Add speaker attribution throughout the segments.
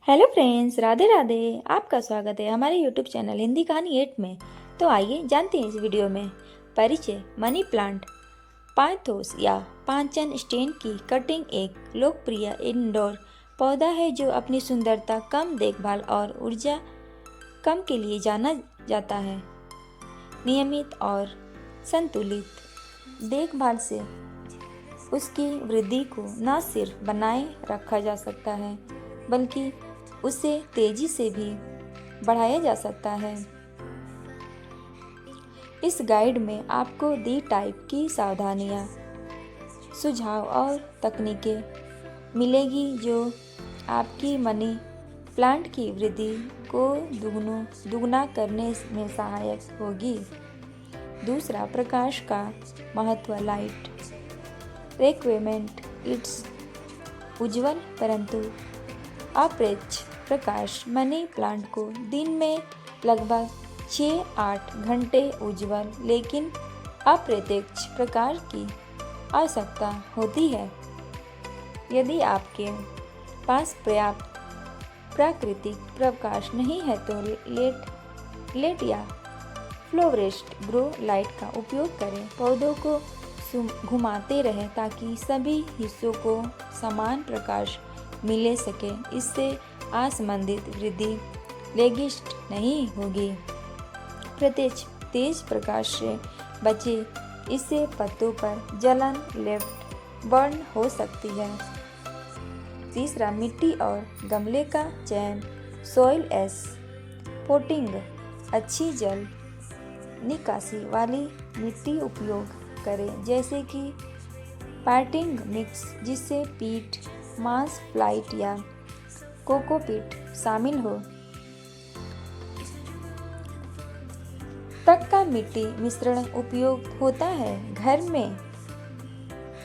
Speaker 1: Hello friends, Radhe Radhe. आपका स्वागत है हमारे यूट्यूब चैनल हिंदी कहानी 8 में। तो आइए जानते हैं इस वीडियो में परिचय। मनी प्लांट पांथोस या पांचन स्टेन की कटिंग एक लोकप्रिय इंडोर पौधा है जो अपनी सुंदरता, कम देखभाल और ऊर्जा कम के लिए जाना जाता है। नियमित और संतुलित देखभाल से उसकी वृद्धि को न सिर्फ बनाए रखा जा सकता है बल्कि उसे तेजी से भी बढ़ाया जा सकता है। इस गाइड में आपको दी टाइप की सावधानियां, सुझाव और तकनीकें मिलेगी जो आपकी मनी प्लांट की वृद्धि को दुगना करने में सहायक होगी। दूसरा, प्रकाश का महत्व। लाइट रिक्वायरमेंट इट्स उज्जवल परंतु अप्रत्यक्ष प्रकाश मनी प्लांट को दिन में लगभग 6-8 घंटे उज्ज्वल लेकिन अप्रत्यक्ष प्रकाश की आवश्यकता होती है। यदि आपके पास पर्याप्त प्राकृतिक प्रकाश नहीं है तो लेट या फ्लोरेस्ट ग्रो लाइट का उपयोग करें। पौधों को घुमाते रहें ताकि सभी हिस्सों को समान प्रकाश मिले सके। इससे असंबंधित वृद्धि लेगिस्ट नहीं होगी। प्रत्यक्ष तेज प्रकाश से बचे, इससे पत्तों पर जलन, लेफ्ट बर्न हो सकती है। तीसरा, मिट्टी और गमले का चयन। सॉइल एस पोटिंग अच्छी जल निकासी वाली मिट्टी उपयोग करें जैसे कि पार्टिंग मिक्स जिससे पीट, मांस फ्लाइट या कोकोपीट शामिल हो। तक का मिट्टी मिश्रण उपयोग होता है। घर में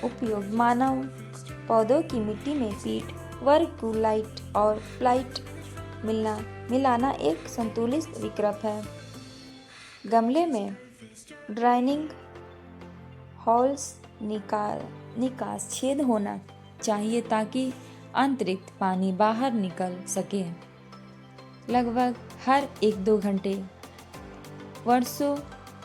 Speaker 1: उपयोग मानव पौधों की मिट्टी में पीट, वर्कुलाइट और फ्लाइट मिलाना एक संतुलित विकल्प है। गमले में ड्राइनिंग होल्स निकास छेद होना चाहिए ताकि अतिरिक्त पानी बाहर निकल सके। लगभग हर 1-2 घंटे वर्षों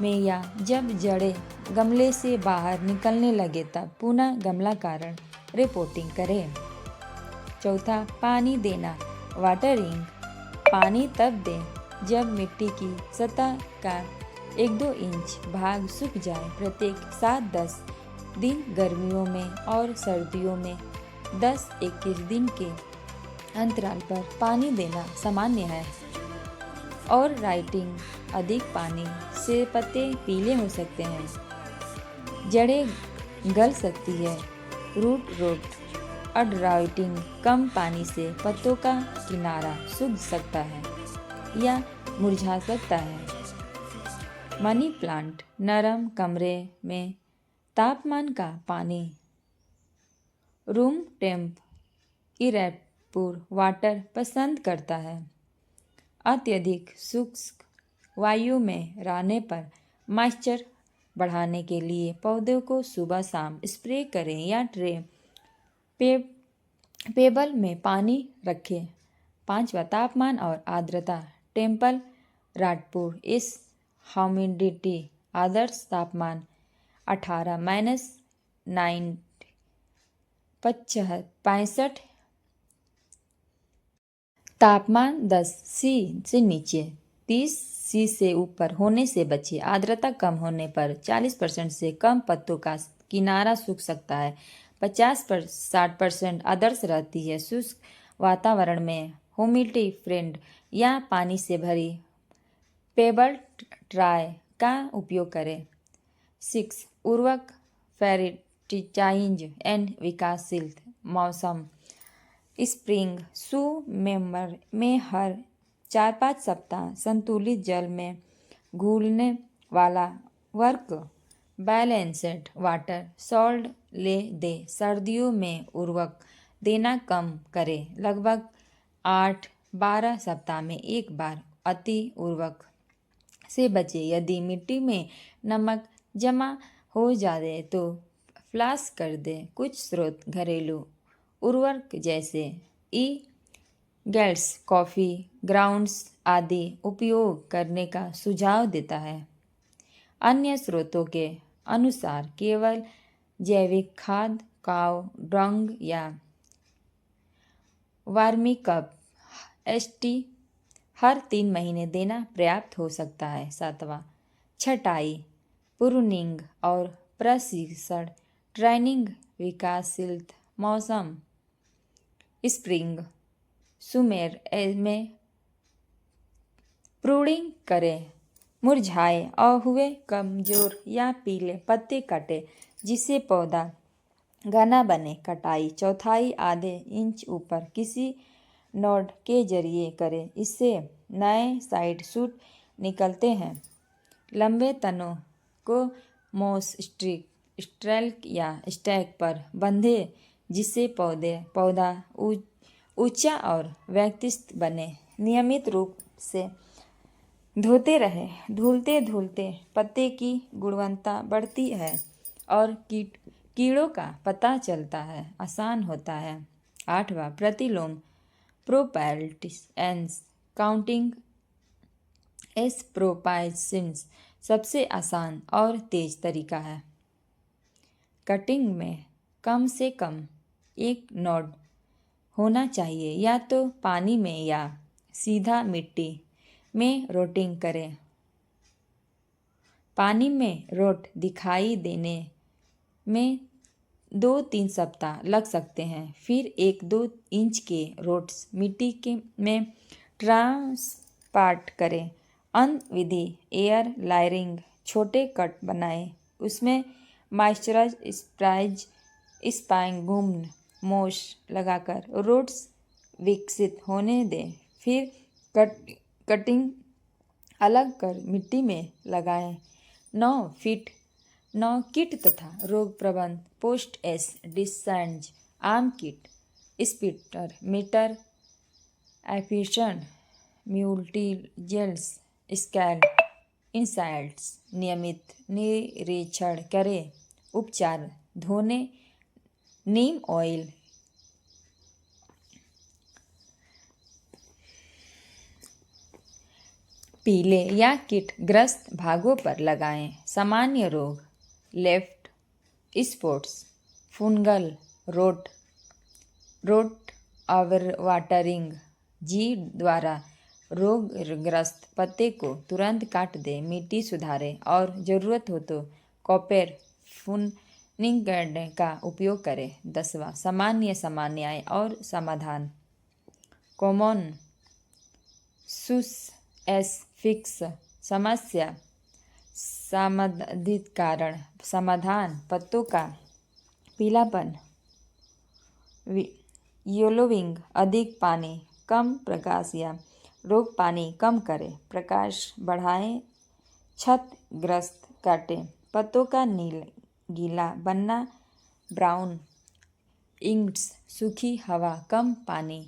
Speaker 1: में या जब जड़ें गमले से बाहर निकलने लगे तब पुनः गमला कारण रिपोर्टिंग करें। चौथा, पानी देना। वाटरिंग पानी तब दें जब मिट्टी की सतह का 1-2 इंच भाग सूख जाए। प्रत्येक 7-10 दिन गर्मियों में और सर्दियों में 10-21 दिन के अंतराल पर पानी देना सामान्य है। और राइटिंग अधिक पानी से पत्ते पीले हो सकते हैं, जड़ें गल सकती है। रूट रोट अडराइटिंग कम पानी से पत्तों का किनारा सूख सकता है या मुरझा सकता है। मनी प्लांट नरम कमरे में तापमान का पानी, रूम टेम्प इरेपुर वाटर पसंद करता है। अत्यधिक शुष्क वायु में रहने पर मॉइस्चर बढ़ाने के लिए पौधों को सुबह शाम स्प्रे करें या ट्रे पेबल में पानी रखें। पांचवा, तापमान और आर्द्रता। टेम्पल राटपुर इस ह्यूमिडिटी आदर्श तापमान 18-9 65 तापमान 10 सी से नीचे 30 सी से ऊपर होने से बचे। आर्द्रता कम होने पर 40% से कम पत्तों का किनारा सूख सकता है। 50-60% आदर्श रहती है। शुष्क वातावरण में ह्यूमिडिटी फ्रेंड या पानी से भरी पेबल ट्राई का उपयोग करें। 6, उर्वरक फेरिटाइज एंड विकासशील मौसम। स्प्रिंग शू मेंबर में हर 4-5 सप्ताह संतुलित जल में घुलने वाला वर्क बैलेंस्ड वाटर सॉल्ट ले दे। सर्दियों में उर्वरक देना कम करें, लगभग 8-12 सप्ताह में एक बार। अति उर्वरक से बचे। यदि मिट्टी में नमक जमा हो जाए तो फ्लश कर दें। कुछ स्रोत घरेलू उर्वरक जैसे गैल्स कॉफ़ी ग्राउंड्स आदि उपयोग करने का सुझाव देता है। अन्य स्रोतों के अनुसार केवल जैविक खाद काव डंग या वर्मी एसटी हर 3 महीने देना पर्याप्त हो सकता है। 7वां, छटाई प्रूनिंग और प्रशिक्षण ट्रेनिंग विकासशील मौसम स्प्रिंग सुमेर में प्रूनिंग करें। मुरझाए और हुए कमजोर या पीले पत्ते काटे जिससे पौधा घना बने। कटाई चौथाई आधे इंच ऊपर किसी नोड के जरिए करें, इससे नए साइड शूट निकलते हैं। लंबे तनों को मोस स्ट्रैक या स्टैक पर बंधे जिससे पौधा ऊंचा और व्यक्तिस्थ बने। नियमित रूप से धोते रहे। धुलते पत्ते की गुणवत्ता बढ़ती है और कीड़ों का पता चलता है, आसान होता है। 8वां, प्रतिलोम प्रोपैल्टिसेंस काउंटिंग एस्प्रोपाइसिन्स सबसे आसान और तेज तरीका है। कटिंग में कम से कम एक नोड होना चाहिए, या तो पानी में या सीधा मिट्टी में रोटिंग करें। पानी में रोट दिखाई देने में 2-3 सप्ताह लग सकते हैं। फिर 1-2 इंच के रोट्स मिट्टी में ट्रांसप्लांट करें। अंत विधि एयर लायरिंग छोटे कट बनाएं, उसमें मॉइस्चराइज स्पाइंगुम मोश लगाकर रूट्स विकसित होने दें। फिर कटिंग अलग कर मिट्टी में लगाएं। 9 फीट 9 कीट तथा रोग प्रबंधन पोस्ट एस डिस्चार्ज आम कीट स्पिटर मीटर एफिशन म्यूल्टीजेल्स स्कैल इंसाइट्स नियमित निरीक्षण करें। उपचार धोने नीम ऑयल पीले या कीट ग्रस्त भागों पर लगाएं। सामान्य रोग लेफ्ट स्पॉट्स फंगल रोट ओवरवाटरिंग जी द्वारा रोगग्रस्त पत्ते को तुरंत काट दें। मिट्टी सुधारें और ज़रूरत हो तो कॉपर फुनिंग का उपयोग करें। 10वां, सामान्य समस्याएं और समाधान कॉमन सुस एस फिक्स समस्या संबंधित कारण समाधान पत्तों का पीलापन येलोविंग अधिक पानी कम प्रकाश या रोग पानी कम करें। प्रकाश बढ़ाएं छत ग्रस्त काटें पत्तों का गीला बनना ब्राउन इंग्स सूखी हवा कम पानी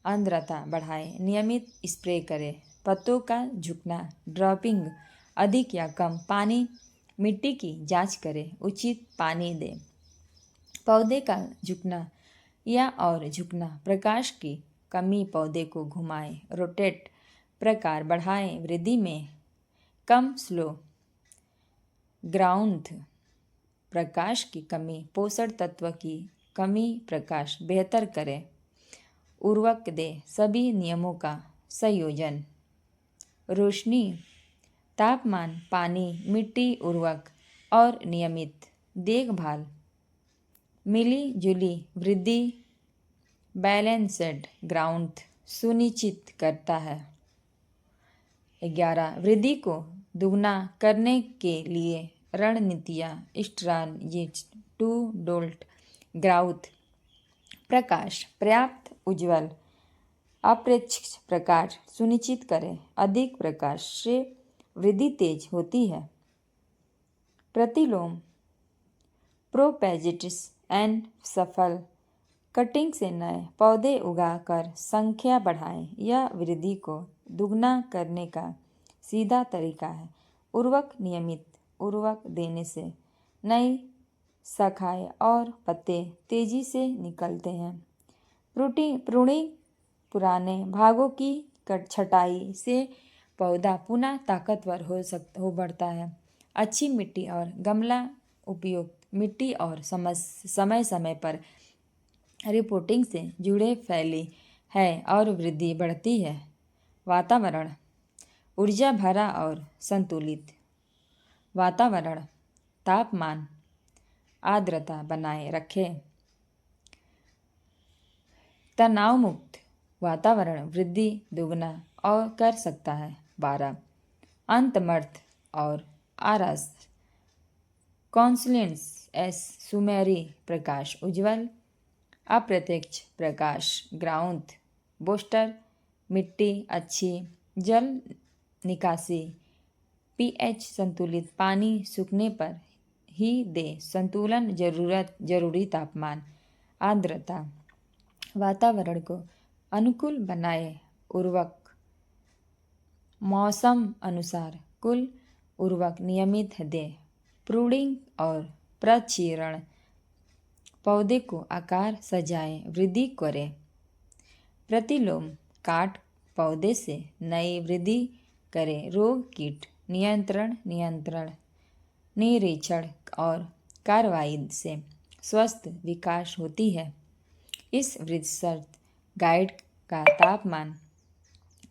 Speaker 1: आर्द्रता बढ़ाएं। नियमित स्प्रे करें। पत्तों का झुकना ड्रॉपिंग अधिक या कम पानी मिट्टी की जांच करें। उचित पानी दें। पौधे का झुकना और झुकना प्रकाश की कमी पौधे को घुमाएं। रोटेट प्रकार बढ़ाएं। वृद्धि में कम स्लो ग्राउंड प्रकाश की कमी पोषण तत्व की कमी प्रकाश बेहतर करें। उर्वरक दें। सभी नियमों का संयोजन रोशनी तापमान पानी मिट्टी उर्वरक और नियमित देखभाल मिली जुली वृद्धि बैलेंस्ड ग्राउंड सुनिश्चित करता है। 11 वृद्धि को दुगना करने के लिए रणनीतियाँ स्ट्रैटेजीज टू डोल्ट ग्राउथ प्रकाश पर्याप्त उज्ज्वल अप्रत्यक्ष प्रकाश सुनिश्चित करें। अधिक प्रकाश से वृद्धि तेज होती है। प्रतिलोम प्रोपेजिटिस एंड सफल कटिंग से नए पौधे उगाकर संख्या बढ़ाएं। यह वृद्धि को दुगना करने का सीधा तरीका है। उर्वरक नियमित उर्वरक देने से नई शाखाएं और पत्ते तेजी से निकलते हैं। प्रूनिंग पुराने भागों की छटाई से पौधा पुनः ताकतवर हो बढ़ता है। अच्छी मिट्टी और गमला उपयुक्त मिट्टी और समय समय पर रिपोर्टिंग से जुड़े फैली है और वृद्धि बढ़ती है। वातावरण ऊर्जा भरा और संतुलित वातावरण तापमान आर्द्रता बनाए रखें। तनाव मुक्त वातावरण वृद्धि दुगना और कर सकता है। 12 अंतर्मर्थ और आरस कॉन्सुलेंस एस सुमेरी प्रकाश उज्ज्वल अप्रत्यक्ष प्रकाश ग्राउंड बूस्टर मिट्टी अच्छी जल निकासी पीएच संतुलित पानी सूखने पर ही दे संतुलन जरूरी तापमान आर्द्रता वातावरण को अनुकूल बनाए उर्वरक मौसम अनुसार कुल उर्वरक नियमित दे प्रूडिंग और प्रचीरण पौधे को आकार सजाए वृद्धि करें। प्रतिलोम काट पौधे से नई वृद्धि करें। रोग कीट नियंत्रण निरीक्षण और कार्रवाई से स्वस्थ विकास होती है। इस रिसर्च गाइड का तापमान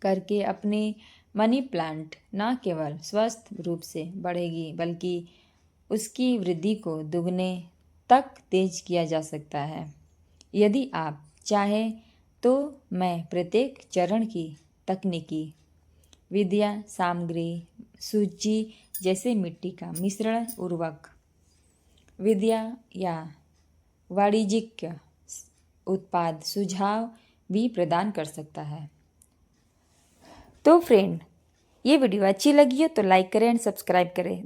Speaker 1: करके अपनी मनी प्लांट न केवल स्वस्थ रूप से बढ़ेगी बल्कि उसकी वृद्धि को दुगने तक तेज किया जा सकता है। यदि आप चाहें तो मैं प्रत्येक चरण की तकनीकी विधियाँ सामग्री सूची जैसे मिट्टी का मिश्रण उर्वरक विधियाँ या वाणिज्यिक उत्पाद सुझाव भी प्रदान कर सकता है। तो फ्रेंड, ये वीडियो अच्छी लगी हो तो लाइक करें एंड सब्सक्राइब करें।